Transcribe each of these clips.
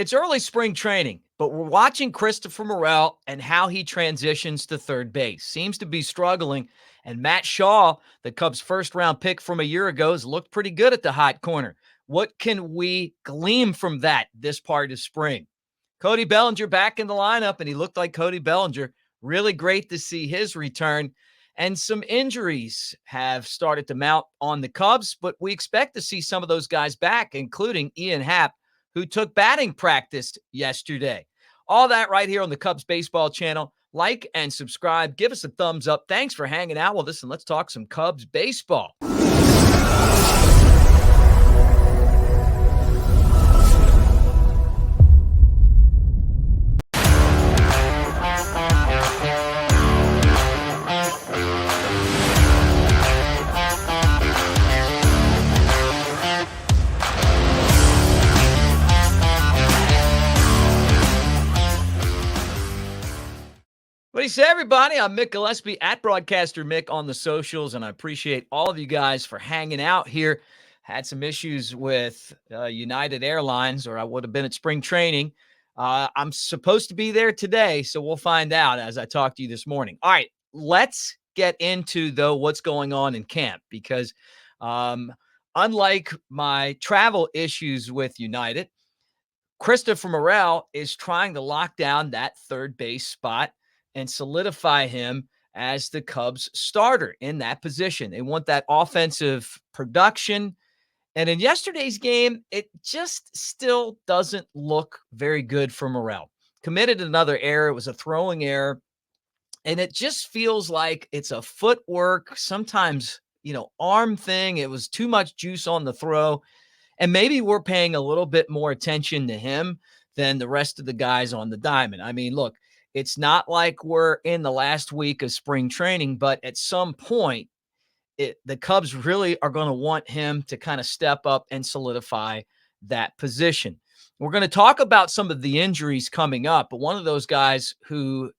It's early spring training, but we're watching Christopher Morel and how he transitions to third base. Seems to be struggling, and Matt Shaw, the Cubs' first-round pick from a year ago, has looked pretty good at the hot corner. What can we glean from that this part of spring? Cody Bellinger back in the lineup, and he looked like Cody Bellinger. Really great to see his return. And some injuries have started to mount on the Cubs, but we expect to see some of those guys back, including Ian Happ, who took batting practice yesterday. All that right here on the Cubs Baseball channel. Like and subscribe. Give us a thumbs up. Thanks for hanging out with us, and let's talk some Cubs baseball. What do you say, everybody? I'm Mick Gillispie at Broadcaster Mick on the socials, and I appreciate all of you guys for hanging out here. Had some issues with United Airlines, or I would have been at spring training. I'm supposed to be there today, so we'll find out as I talk to you this morning. All right, let's get into, though, what's going on in camp, because unlike my travel issues with United, Christopher Morel is trying to lock down that third base spot and solidify him as the Cubs starter in that position. They want that offensive production. And in yesterday's game, it just still doesn't look very good for Morel. Committed another error. It was a throwing error. And it just feels like it's a footwork, sometimes, arm thing. It was too much juice on the throw. And maybe we're paying a little bit more attention to him than the rest of the guys on the diamond. I mean, look, it's not like we're in the last week of spring training, but at some point, the Cubs really are going to want him to kind of step up and solidify that position. We're going to talk about some of the injuries coming up, but one of those guys who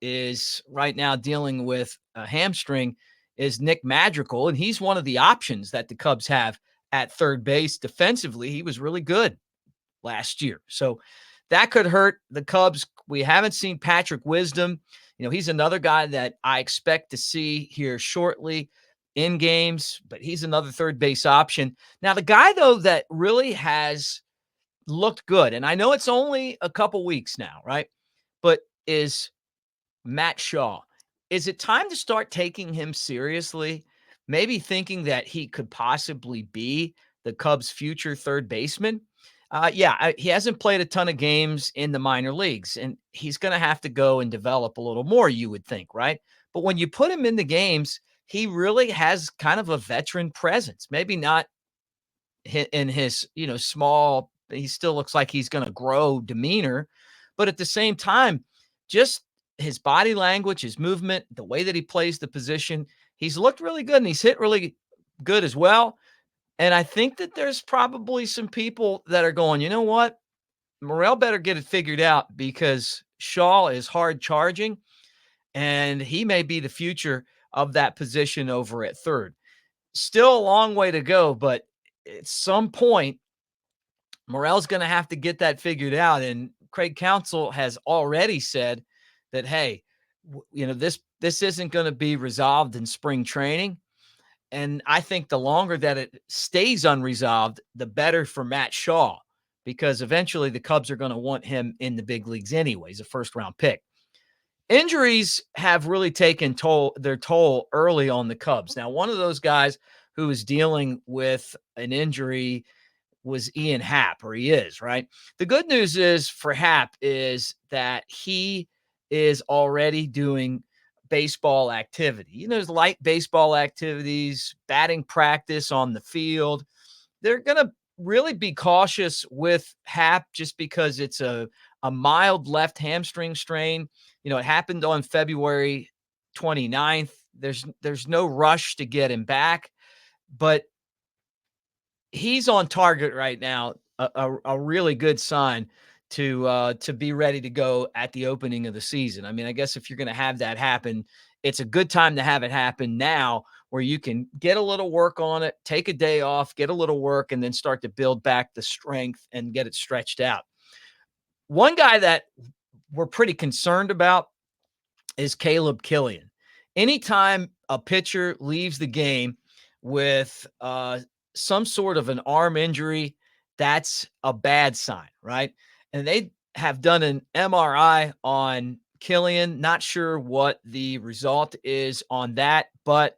is right now dealing with a hamstring is Nick Madrigal, and he's one of the options that the Cubs have at third base. Defensively, he was really good last year. So that could hurt the Cubs. We haven't seen Patrick Wisdom. He's another guy that I expect to see here shortly in games, but he's another third base option. Now, the guy, though, that really has looked good, and I know it's only a couple weeks now, right? But is Matt Shaw. Is it time to start taking him seriously? Maybe thinking that he could possibly be the Cubs' future third baseman? He hasn't played a ton of games in the minor leagues, and he's going to have to go and develop a little more, you would think, right? But when you put him in the games, he really has kind of a veteran presence. Maybe not in his, small, he still looks like he's going to grow demeanor, but at the same time, just his body language, his movement, the way that he plays the position, he's looked really good, and he's hit really good as well. And I think that there's probably some people that are going, you know what? Morel better get it figured out, because Shaw is hard charging, and he may be the future of that position over at third. Still a long way to go, but at some point, Morel's going to have to get that figured out. And Craig Counsell has already said that, hey, this isn't going to be resolved in spring training. And I think the longer that it stays unresolved, the better for Matt Shaw, because eventually the Cubs are going to want him in the big leagues anyways, a first-round pick. Injuries have really taken their toll early on the Cubs. Now, one of those guys who is dealing with an injury was Ian Happ, or he is, right? The good news is for Happ is that he is already doing baseball activity. There's light baseball activities, batting practice on the field. They're going to really be cautious with Happ just because it's a mild left hamstring strain. It happened on February 29th. There's no rush to get him back, but he's on target right now, a really good sign to be ready to go at the opening of the season. I mean, I guess if you're going to have that happen, it's a good time to have it happen now, where you can get a little work on it, take a day off, get a little work, and then start to build back the strength and get it stretched out. One guy that we're pretty concerned about is Caleb Killian. Anytime a pitcher leaves the game with some sort of an arm injury, that's a bad sign, right? And they have done an MRI on Killian. Not sure what the result is on that, but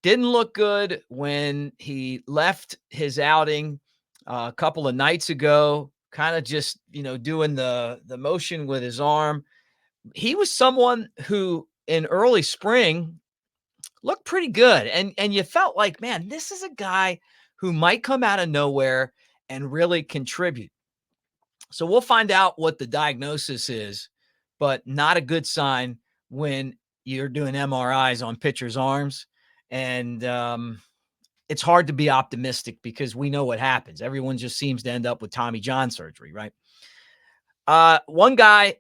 didn't look good when he left his outing a couple of nights ago. Kind of just doing the motion with his arm. He was someone who in early spring looked pretty good, and you felt like, man, this is a guy who might come out of nowhere and really contribute. So we'll find out what the diagnosis is, but not a good sign when you're doing MRIs on pitchers' arms. And it's hard to be optimistic because we know what happens. Everyone just seems to end up with Tommy John surgery, right? One guy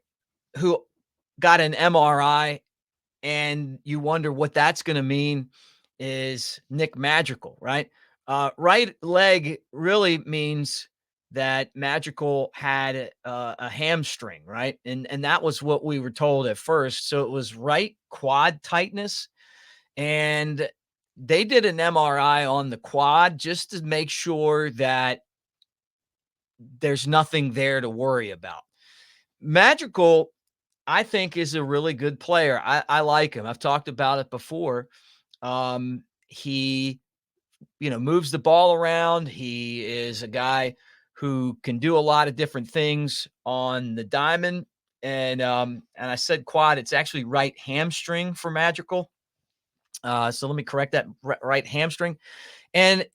who got an MRI and you wonder what that's going to mean is Nick Madrigal, right? Right leg really means that Madrigal had a hamstring, right? And that was what we were told at first. So it was right quad tightness, and they did an MRI on the quad just to make sure that there's nothing there to worry about. Madrigal, I think, is a really good player. I like him. I've talked about it before. He, moves the ball around. He is a guy who can do a lot of different things on the diamond. And I said quad. It's actually right hamstring for Madrigal. So let me correct that. Right hamstring, and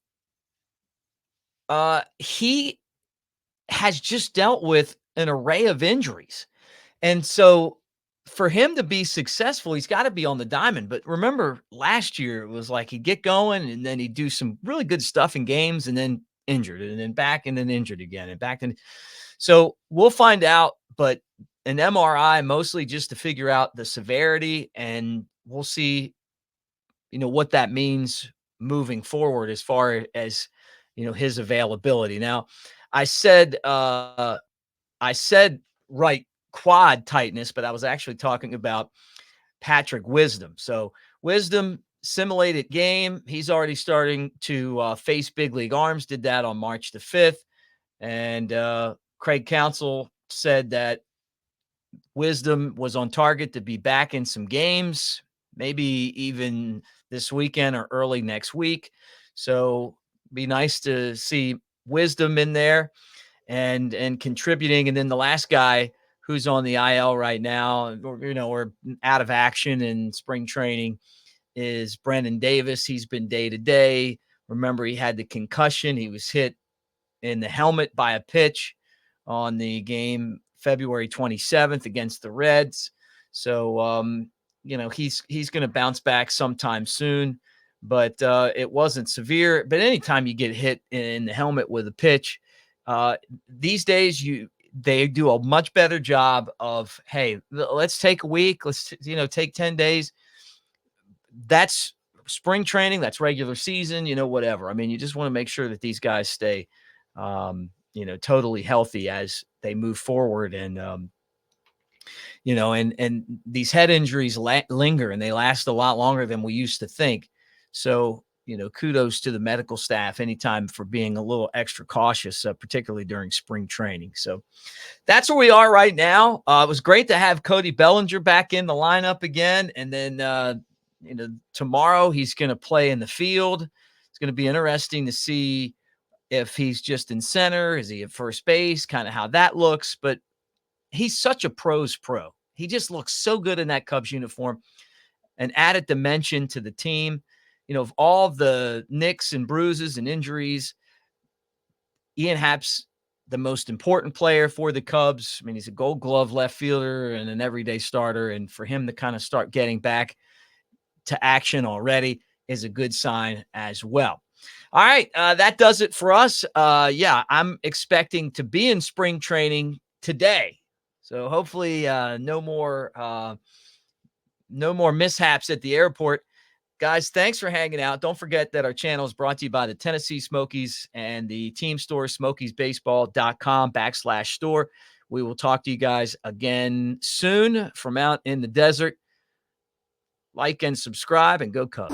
he has just dealt with an array of injuries. And so for him to be successful, he's got to be on the diamond. But remember, last year it was like he'd get going and then he'd do some really good stuff in games and then injured and then back and then injured again and back. And so we'll find out. But an MRI mostly just to figure out the severity, and we'll see, what that means moving forward as far as, his availability. Now, I said, right quad tightness, but I was actually talking about Patrick Wisdom. So Wisdom simulated game. He's already starting to face big league arms. Did that on March the 5th. And Craig Counsell said that Wisdom was on target to be back in some games, maybe even this weekend or early next week. So be nice to see Wisdom in there and contributing. And then the last guy who's on the IL right now, or out of action in spring training, is Brendan Davis. He's been day to day. Remember, he had the concussion. He was hit in the helmet by a pitch on the game February 27th against the Reds. So, he's going to bounce back sometime soon, but it wasn't severe. But anytime you get hit in the helmet with a pitch, these days they do a much better job of, hey, let's take a week. Let's, take 10 days. That's spring training. That's regular season, whatever. I mean, you just want to make sure that these guys stay, totally healthy as they move forward. And, and these head injuries linger and they last a lot longer than we used to think. So, kudos to the medical staff anytime for being a little extra cautious, particularly during spring training. So that's where we are right now. It was great to have Cody Bellinger back in the lineup again. And then, tomorrow he's going to play in the field. It's going to be interesting to see if he's just in center. Is he at first base? Kind of how that looks. But he's such a pro's pro. He just looks so good in that Cubs uniform. An added dimension to the team. Of all the nicks and bruises and injuries, Ian Happ's the most important player for the Cubs. I mean, he's a Gold Glove left fielder and an everyday starter. And for him to kind of start getting back to action already is a good sign as well. All right, that does it for us. I'm expecting to be in spring training today. So hopefully no more mishaps at the airport. Guys, thanks for hanging out. Don't forget that our channel is brought to you by the Tennessee Smokies and the team store, smokiesbaseball.com/store. We will talk to you guys again soon from out in the desert. Like and subscribe, and go Cubs.